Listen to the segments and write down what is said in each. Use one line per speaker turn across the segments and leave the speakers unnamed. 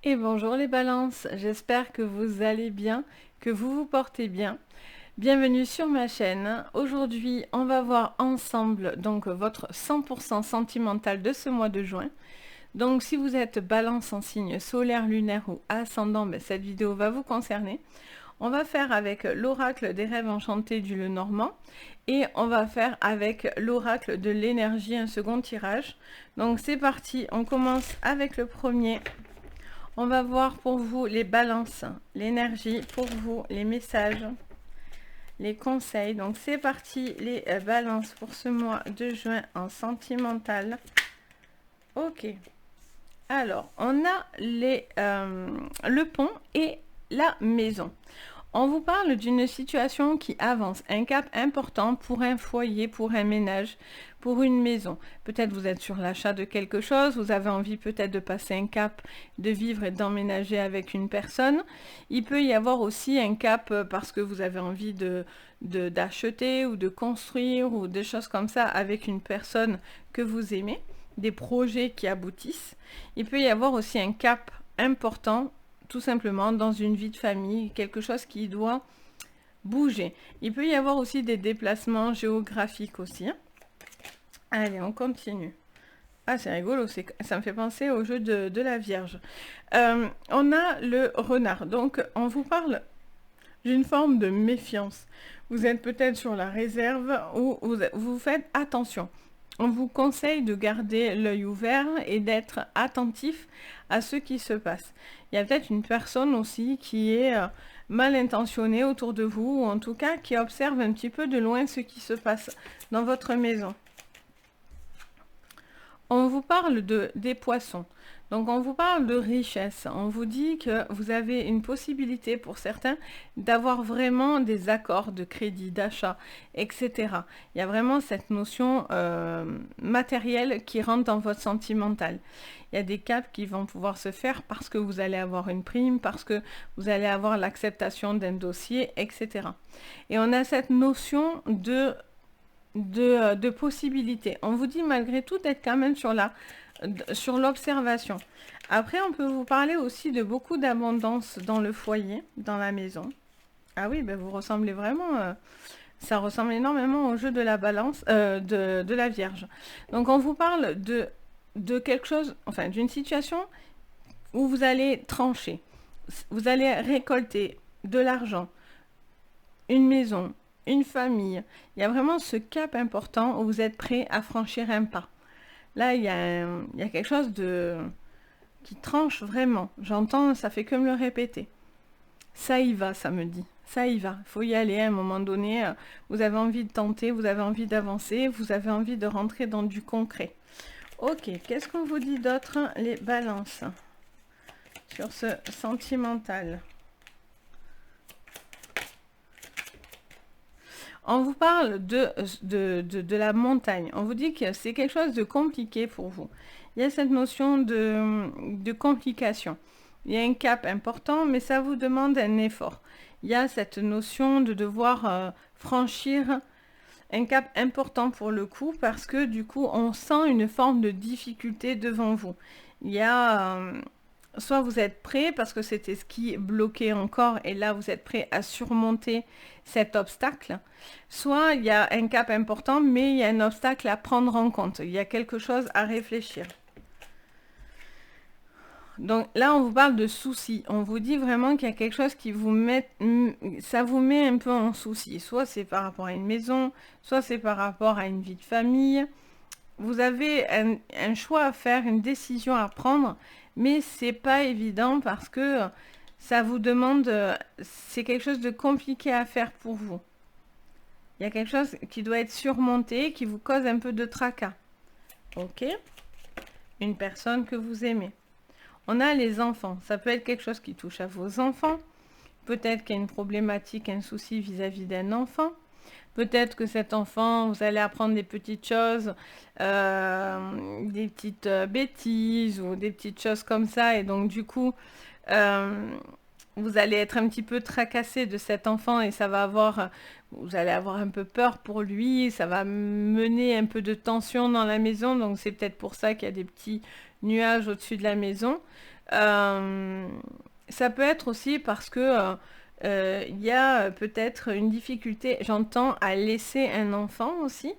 Et bonjour les balances, j'espère que vous allez bien, que vous vous portez bien. Bienvenue sur ma chaîne. Aujourd'hui, on va voir ensemble donc votre 100% sentimental de ce mois de juin. Donc si vous êtes balance en signe solaire, lunaire ou ascendant, cette vidéo va vous concerner. On va faire avec l'oracle des rêves enchantés du Lenormand et on va faire avec l'oracle de l'énergie, un second tirage. Donc c'est parti, on commence avec le premier. On va voir pour vous les balances, l'énergie, pour vous les messages, les conseils. Donc c'est parti les balances pour ce mois de juin en sentimental. Ok. Alors, on a le pont et la maison. On vous parle d'une situation qui avance, un cap important pour un foyer, pour un ménage, pour une maison. Peut-être vous êtes sur l'achat de quelque chose, vous avez envie peut-être de passer un cap, de vivre et d'emménager avec une personne. Il peut y avoir aussi un cap parce que vous avez envie d'acheter ou de construire ou des choses comme ça avec une personne que vous aimez, des projets qui aboutissent. Il peut y avoir aussi un cap important tout simplement dans une vie de famille, quelque chose qui doit bouger. Il peut y avoir aussi des déplacements géographiques aussi. Allez, on continue. Ah, c'est rigolo, ça me fait penser au jeu de la Vierge. On a le renard, donc on vous parle d'une forme de méfiance. Vous êtes peut-être sur la réserve ou vous faites attention. On vous conseille de garder l'œil ouvert et d'être attentif à ce qui se passe. Il y a peut-être une personne aussi qui est mal intentionnée autour de vous, ou en tout cas qui observe un petit peu de loin ce qui se passe dans votre maison. On vous parle des poissons. Donc on vous parle de richesse, on vous dit que vous avez une possibilité pour certains d'avoir vraiment des accords de crédit, d'achat, etc. Il y a vraiment cette notion matérielle qui rentre dans votre sentimental. Il y a des caps qui vont pouvoir se faire parce que vous allez avoir une prime, parce que vous allez avoir l'acceptation d'un dossier, etc. Et on a cette notion de possibilités. On vous dit malgré tout d'être quand même sur l'observation. Après, on peut vous parler aussi de beaucoup d'abondance dans le foyer, dans la maison. Ah oui, vous ressemblez vraiment... ça ressemble énormément au jeu de la balance, de la Vierge. Donc, on vous parle de quelque chose, enfin, d'une situation où vous allez trancher. Vous allez récolter de l'argent, une maison, une famille. Il y a vraiment ce cap important où vous êtes prêt à franchir un pas. Là, il y a quelque chose qui tranche vraiment. J'entends, ça fait que me le répéter. Ça y va, ça me dit. Ça y va. Il faut y aller à un moment donné. Vous avez envie de tenter, vous avez envie d'avancer, vous avez envie de rentrer dans du concret. Ok, qu'est-ce qu'on vous dit d'autre, les balances, sur ce sentimental? On vous parle de la montagne. On vous dit que c'est quelque chose de compliqué pour vous. Il y a cette notion de complication. Il y a un cap important, mais ça vous demande un effort. Il y a cette notion de devoir franchir un cap important pour le coup, parce que du coup, on sent une forme de difficulté devant vous. Il y a... soit vous êtes prêt parce que c'était ce qui bloquait encore et là vous êtes prêt à surmonter cet obstacle, soit il y a un cap important mais il y a un obstacle à prendre en compte, il y a quelque chose à réfléchir. Donc là on vous parle de soucis, on vous dit vraiment qu'il y a quelque chose qui vous met, ça vous met un peu en souci, soit c'est par rapport à une maison, soit c'est par rapport à une vie de famille. Vous avez un choix à faire, une décision à prendre, mais c'est pas évident parce que ça vous demande, c'est quelque chose de compliqué à faire pour vous. Il y a quelque chose qui doit être surmonté, qui vous cause un peu de tracas. Ok? Une personne que vous aimez. On a les enfants. Ça peut être quelque chose qui touche à vos enfants. Peut-être qu'il y a une problématique, un souci vis-à-vis d'un enfant. Peut-être que cet enfant, vous allez apprendre des petites choses, des petites bêtises ou des petites choses comme ça. Et donc, du coup, vous allez être un petit peu tracassé de cet enfant et ça va avoir, vous allez avoir un peu peur pour lui. Ça va mener un peu de tension dans la maison. Donc, c'est peut-être pour ça qu'il y a des petits nuages au-dessus de la maison. Ça peut être aussi parce que il y a peut-être une difficulté, j'entends, à laisser un enfant aussi.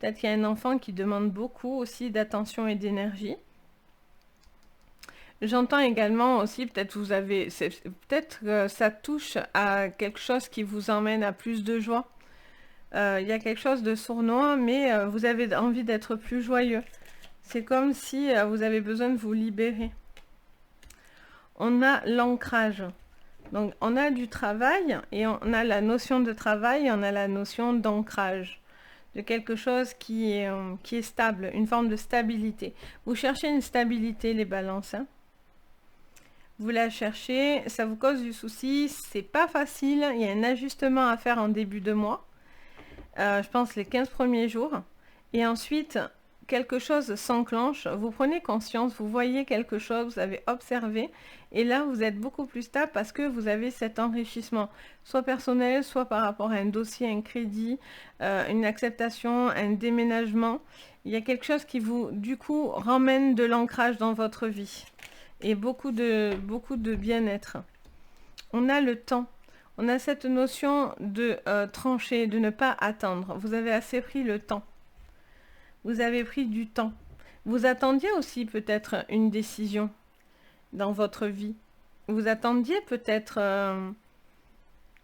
Peut-être qu'il y a un enfant qui demande beaucoup aussi d'attention et d'énergie. J'entends également aussi, peut-être vous avez, peut-être que ça touche à quelque chose qui vous emmène à plus de joie. Il y a quelque chose de sournois, mais vous avez envie d'être plus joyeux. C'est comme si vous avez besoin de vous libérer. On a l'ancrage. Donc on a du travail et on a la notion de travail, on a la notion d'ancrage, de quelque chose qui est stable, une forme de stabilité. Vous cherchez une stabilité, les balances, hein. Vous la cherchez, ça vous cause du souci, c'est pas facile, il y a un ajustement à faire en début de mois, je pense les 15 premiers jours, et ensuite quelque chose s'enclenche, vous prenez conscience, vous voyez quelque chose, vous avez observé, et là vous êtes beaucoup plus stable parce que vous avez cet enrichissement, soit personnel, soit par rapport à un dossier, un crédit, une acceptation, un déménagement. Il y a quelque chose qui vous, du coup, ramène de l'ancrage dans votre vie et beaucoup de bien-être. On a le temps. On a cette notion de trancher, de ne pas attendre. Vous avez assez pris le temps. Vous avez pris du temps. Vous attendiez aussi peut-être une décision dans votre vie. Vous attendiez peut-être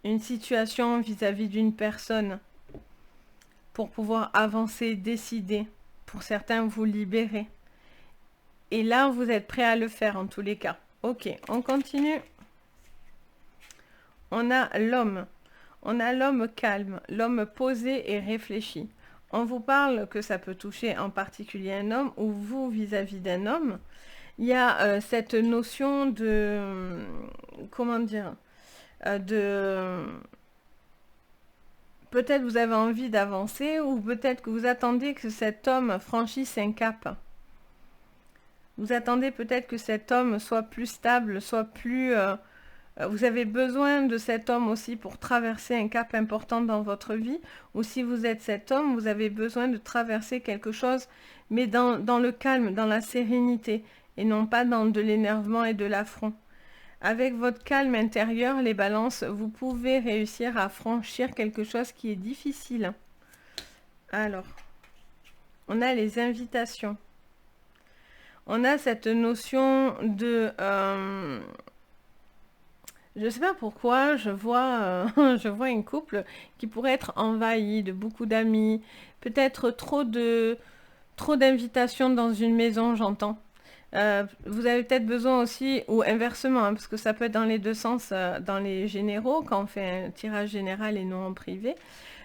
une situation vis-à-vis d'une personne pour pouvoir avancer, décider. Pour certains, vous libérer. Et là, vous êtes prêt à le faire en tous les cas. Ok, on continue. On a l'homme. On a l'homme calme, l'homme posé et réfléchi. On vous parle que ça peut toucher en particulier un homme ou vous vis-à-vis d'un homme. Il y a cette notion de... comment dire de... Peut-être vous avez envie d'avancer ou peut-être que vous attendez que cet homme franchisse un cap. Vous attendez peut-être que cet homme soit plus stable, soit plus... vous avez besoin de cet homme aussi pour traverser un cap important dans votre vie. Ou si vous êtes cet homme, vous avez besoin de traverser quelque chose, mais dans le calme, dans la sérénité, et non pas dans de l'énervement et de l'affront. Avec votre calme intérieur, les balances, vous pouvez réussir à franchir quelque chose qui est difficile. Alors, on a les invitations. On a cette notion de... je ne sais pas pourquoi, je vois un couple qui pourrait être envahi de beaucoup d'amis, peut-être trop d'invitations dans une maison, j'entends. Vous avez peut-être besoin aussi, ou inversement, hein, parce que ça peut être dans les deux sens, dans les généraux, quand on fait un tirage général et non en privé.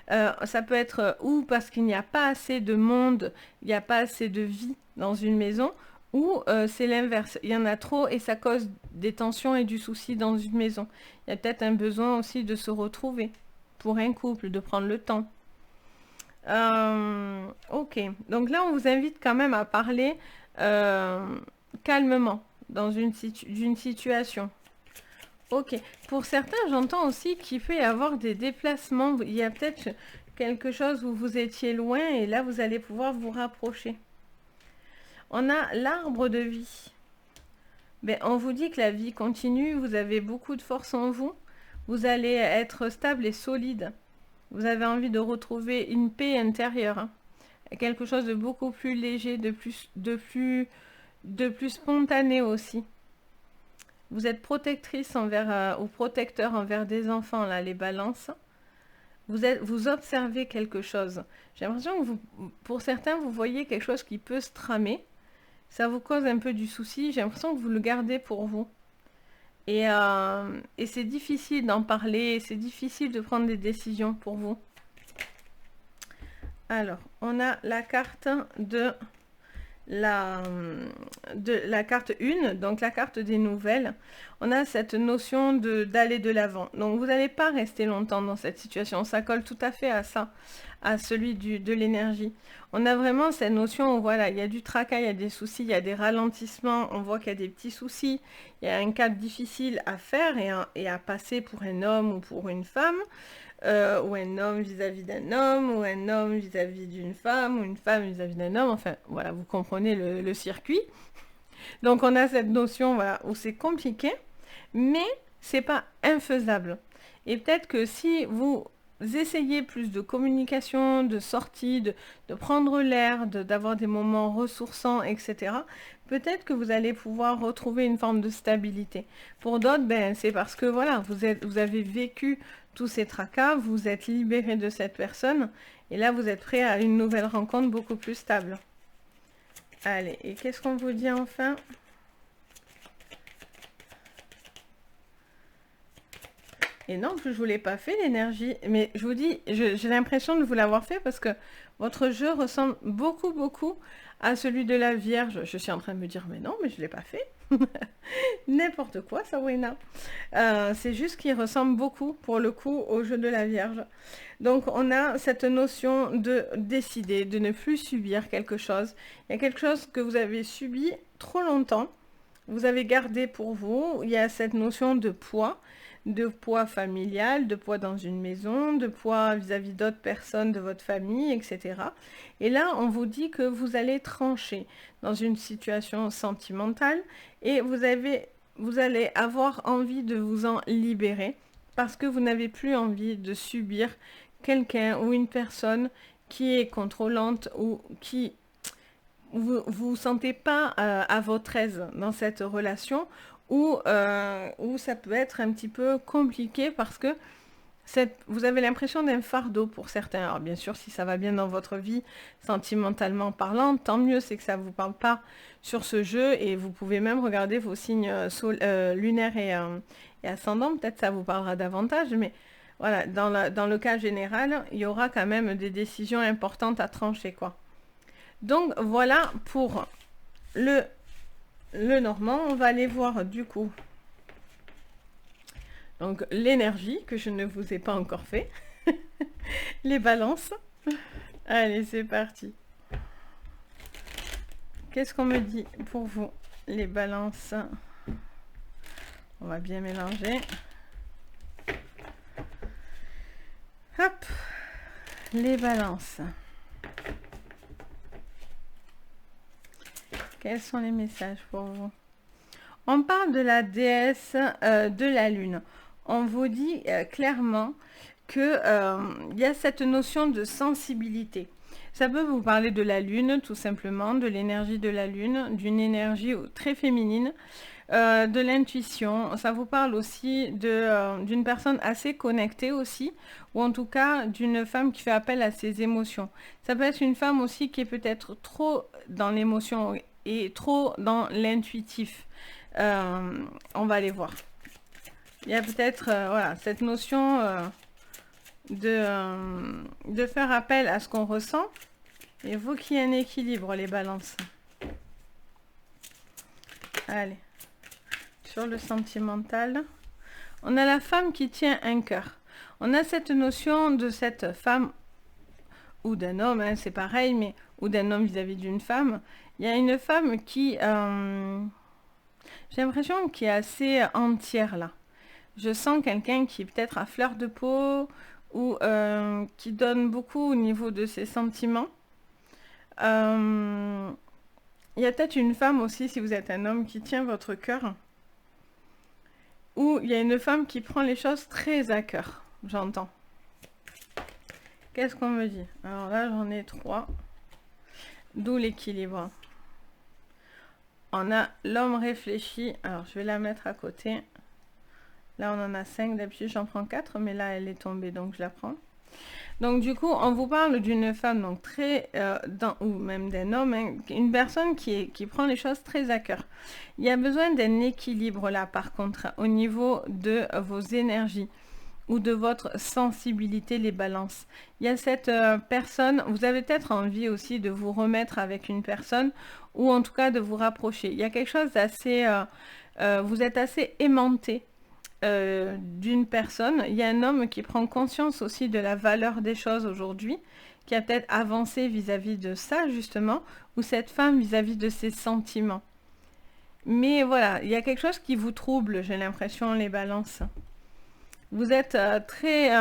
Ça peut être ou parce qu'il n'y a pas assez de monde, il n'y a pas assez de vie dans une maison, ou c'est l'inverse, il y en a trop et ça cause des tensions et du souci dans une maison. Il y a peut-être un besoin aussi de se retrouver pour un couple, de prendre le temps. Ok, donc là on vous invite quand même à parler calmement dans d'une situation. Ok, pour certains j'entends aussi qu'il peut y avoir des déplacements, il y a peut-être quelque chose où vous étiez loin et là vous allez pouvoir vous rapprocher. On a l'arbre de vie. Ben, on vous dit que la vie continue, vous avez beaucoup de force en vous, vous allez être stable et solide. Vous avez envie de retrouver une paix intérieure, hein. Quelque chose de beaucoup plus léger, de plus spontané aussi. Vous êtes protectrice envers ou protecteur envers des enfants, là, les balances. Vous observez quelque chose. J'ai l'impression que pour certains, vous voyez quelque chose qui peut se tramer. Ça vous cause un peu du souci. J'ai l'impression que vous le gardez pour vous. Et c'est difficile d'en parler, c'est difficile de prendre des décisions pour vous. Alors, on a la carte de la carte 1, donc la carte des nouvelles. On a cette notion d'aller de l'avant. Donc, vous n'allez pas rester longtemps dans cette situation. Ça colle tout à fait à ça, à celui de l'énergie. On a vraiment cette notion où, voilà, il y a du tracas, il y a des soucis, il y a des ralentissements, on voit qu'il y a des petits soucis, il y a un cap difficile à faire et à passer pour un homme ou pour une femme, ou un homme vis-à-vis d'un homme, ou un homme vis-à-vis d'une femme, ou une femme vis-à-vis d'un homme, enfin, voilà, vous comprenez le circuit. Donc on a cette notion, voilà, où c'est compliqué, mais c'est pas infaisable. Et peut-être que si vous essayez plus de communication, de sortie, de prendre l'air, d'avoir des moments ressourçants, etc., peut-être que vous allez pouvoir retrouver une forme de stabilité. Pour d'autres, ben, c'est parce que voilà, vous avez vécu tous ces tracas, vous êtes libéré de cette personne, et là vous êtes prêt à une nouvelle rencontre beaucoup plus stable. Allez, et qu'est-ce qu'on vous dit enfin ? Et non, je ne vous l'ai pas fait l'énergie, mais je vous dis, j'ai l'impression de vous l'avoir fait parce que votre jeu ressemble beaucoup à celui de la Vierge. Je suis en train de me dire, mais non, mais je ne l'ai pas fait. N'importe quoi, Sawena. C'est juste qu'il ressemble beaucoup, pour le coup, au jeu de la Vierge. Donc, on a cette notion de décider, de ne plus subir quelque chose. Il y a quelque chose que vous avez subi trop longtemps. Vous avez gardé pour vous. Il y a cette notion de poids familial, de poids dans une maison, de poids vis-à-vis d'autres personnes de votre famille, etc. Et là, on vous dit que vous allez trancher dans une situation sentimentale et vous allez avoir envie de vous en libérer parce que vous n'avez plus envie de subir quelqu'un ou une personne qui est contrôlante ou qui vous sentez pas à votre aise dans cette relation ou ça peut être un petit peu compliqué parce que vous avez l'impression d'un fardeau pour certains. Alors bien sûr, si ça va bien dans votre vie, sentimentalement parlant, tant mieux, c'est que ça ne vous parle pas sur ce jeu et vous pouvez même regarder vos signes lunaires et ascendants, peut-être ça vous parlera davantage, mais voilà, dans le cas général, il y aura quand même des décisions importantes à trancher, quoi. Donc voilà pour le normand. On va aller voir du coup donc l'énergie que je ne vous ai pas encore fait. Les balances. Allez, c'est parti. Qu'est-ce qu'on me dit pour vous, les balances? On va bien mélanger. Hop, les balances. Quels sont les messages pour vous? On parle de la déesse de la lune. On vous dit clairement que y a cette notion de sensibilité. Ça peut vous parler de la lune, tout simplement, de l'énergie de la lune, d'une énergie très féminine, de l'intuition. Ça vous parle aussi d'une personne assez connectée aussi, ou en tout cas d'une femme qui fait appel à ses émotions. Ça peut être une femme aussi qui est peut-être trop dans l'émotion et trop dans l'intuitif. On va aller voir. Il y a peut-être voilà, cette notion de faire appel à ce qu'on ressent. Il faut qu'il y ait un équilibre, les balances. Allez. Sur le sentimental. On a la femme qui tient un cœur. On a cette notion de cette femme ou d'un homme, hein, c'est pareil, mais ou d'un homme vis-à-vis d'une femme. Il y a une femme qui... j'ai l'impression qui est assez entière là. Je sens quelqu'un qui est peut-être à fleur de peau ou qui donne beaucoup au niveau de ses sentiments. Il y a peut-être une femme aussi, si vous êtes un homme, qui tient votre cœur. Ou il y a une femme qui prend les choses très à cœur, j'entends. Qu'est-ce qu'on me dit? Alors là, j'en ai 3. D'où l'équilibre. On a l'homme réfléchi. Alors, je vais la mettre à côté. Là, on en a 5. D'habitude, j'en prends 4. Mais là, elle est tombée, donc je la prends. Donc, du coup, on vous parle d'une femme, donc très... ou même d'un homme, hein, une personne qui prend les choses très à cœur. Il y a besoin d'un équilibre, là, par contre, au niveau de vos énergies ou de votre sensibilité, les balances. Il y a cette personne, vous avez peut-être envie aussi de vous remettre avec une personne ou en tout cas de vous rapprocher. Il y a quelque chose d'assez... vous êtes assez aimanté d'une personne. Il y a un homme qui prend conscience aussi de la valeur des choses aujourd'hui, qui a peut-être avancé vis-à-vis de ça justement, ou cette femme vis-à-vis de ses sentiments. Mais voilà, il y a quelque chose qui vous trouble, j'ai l'impression, les balances. Vous êtes très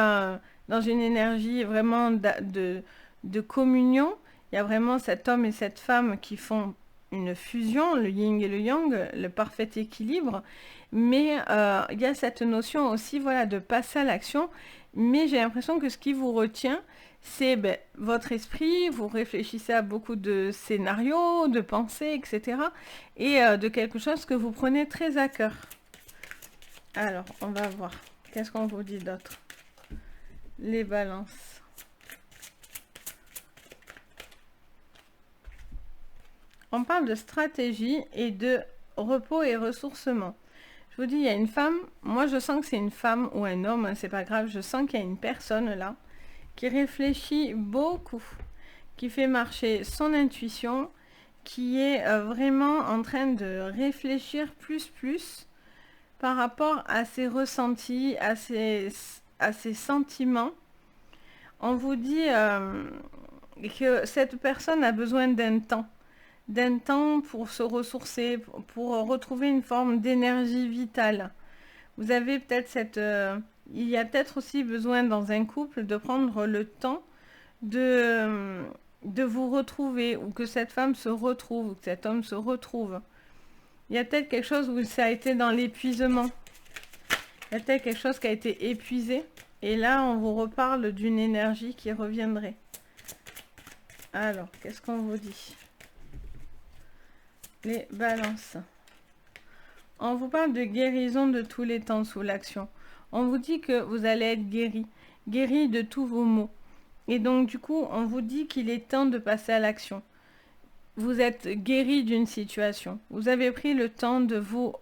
dans une énergie vraiment de communion. Il y a vraiment cet homme et cette femme qui font une fusion, le yin et le yang, le parfait équilibre, mais il y a cette notion aussi, voilà, de passer à l'action, mais j'ai l'impression que ce qui vous retient, c'est votre esprit, vous réfléchissez à beaucoup de scénarios, de pensées, etc. Et de quelque chose que vous prenez très à cœur. Alors, on va voir. Qu'est-ce qu'on vous dit d'autre? Les balances. On parle de stratégie et de repos et ressourcement. Je vous dis, il y a une femme, moi je sens que c'est une femme ou un homme, hein, c'est pas grave, je sens qu'il y a une personne là qui réfléchit beaucoup, qui fait marcher son intuition, qui est vraiment en train de réfléchir plus par rapport à ses ressentis, à ses sentiments. On vous dit que cette personne a besoin d'un temps pour se ressourcer, pour retrouver une forme d'énergie vitale. Vous avez peut-être il y a peut-être aussi besoin dans un couple de prendre le temps de vous retrouver, ou que cette femme se retrouve, ou que cet homme se retrouve. Il y a peut-être quelque chose où ça a été dans l'épuisement. Il y a peut-être quelque chose qui a été épuisé. Et là, on vous reparle d'une énergie qui reviendrait. Alors, qu'est-ce qu'on vous dit? Les balances. On vous parle de guérison de tous les temps sous l'action. On vous dit que vous allez être guéri de tous vos maux. Et donc, du coup, on vous dit qu'il est temps de passer à l'action. Vous êtes guéri d'une situation. Vous avez pris le temps de vous...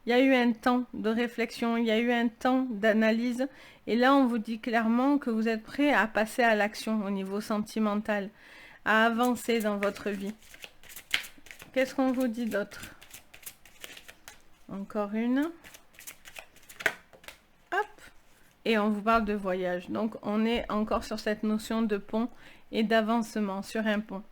Il y a eu un temps de réflexion, il y a eu un temps d'analyse. Et là, on vous dit clairement que vous êtes prêt à passer à l'action au niveau sentimental, à avancer dans votre vie. Qu'est-ce qu'on vous dit d'autre? Encore une. Hop. Et on vous parle de voyage. Donc, on est encore sur cette notion de pont et d'avancement sur un pont.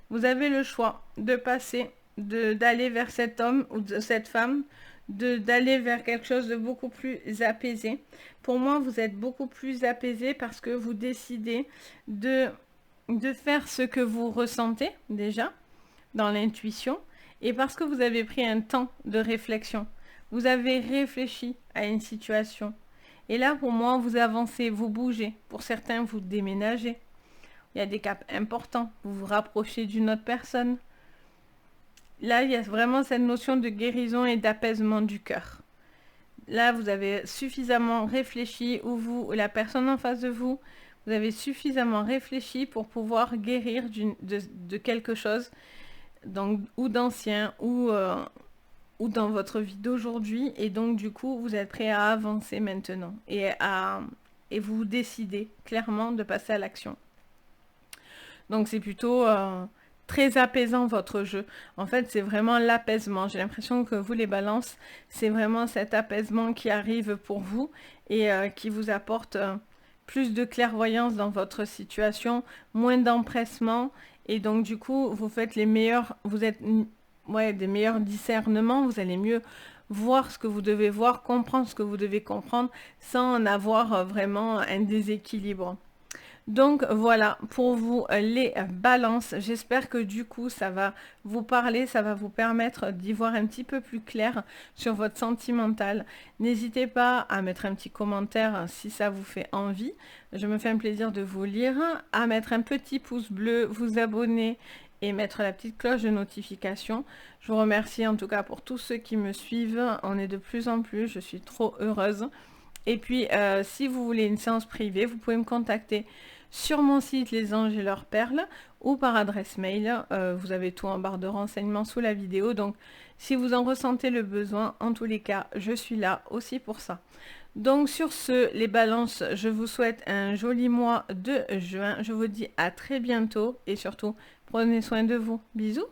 Vous avez le choix de passer, d'aller vers cet homme ou de cette femme, d'aller vers quelque chose de beaucoup plus apaisé. Pour moi, vous êtes beaucoup plus apaisé parce que vous décidez de faire ce que vous ressentez déjà dans l'intuition, et parce que vous avez pris un temps de réflexion. Vous avez réfléchi à une situation. Et là, pour moi, vous avancez, vous bougez. Pour certains, vous déménagez. Il y a des caps importants. Vous vous rapprochez d'une autre personne. Là, il y a vraiment cette notion de guérison et d'apaisement du cœur. Là, vous avez suffisamment réfléchi, ou vous, ou la personne en face de vous, vous avez suffisamment réfléchi pour pouvoir guérir de quelque chose, donc, ou d'ancien, ou dans votre vie d'aujourd'hui. Et donc, du coup, vous êtes prêt à avancer maintenant. Et vous décidez clairement de passer à l'action. Donc, c'est plutôt... très apaisant votre jeu. En fait, c'est vraiment l'apaisement. J'ai l'impression que vous, les balances, c'est vraiment cet apaisement qui arrive pour vous et qui vous apporte plus de clairvoyance dans votre situation, moins d'empressement. Et donc, du coup, vous faites des meilleurs discernements. Vous allez mieux voir ce que vous devez voir, comprendre ce que vous devez comprendre, sans en avoir vraiment un déséquilibre. Donc voilà pour vous les balances. J'espère que du coup ça va vous parler, ça va vous permettre d'y voir un petit peu plus clair sur votre sentimental. N'hésitez pas à mettre un petit commentaire si ça vous fait envie. Je me fais un plaisir de vous lire, à mettre un petit pouce bleu, vous abonner et mettre la petite cloche de notification. Je vous remercie en tout cas pour tous ceux qui me suivent. On est de plus en plus, je suis trop heureuse. Et puis si vous voulez une séance privée, vous pouvez me contacter sur mon site Les Anges et leurs perles ou par adresse mail. Vous avez tout en barre de renseignements sous la vidéo. Donc, si vous en ressentez le besoin, en tous les cas, je suis là aussi pour ça. Donc, sur ce, les balances, je vous souhaite un joli mois de juin. Je vous dis à très bientôt et surtout, prenez soin de vous. Bisous!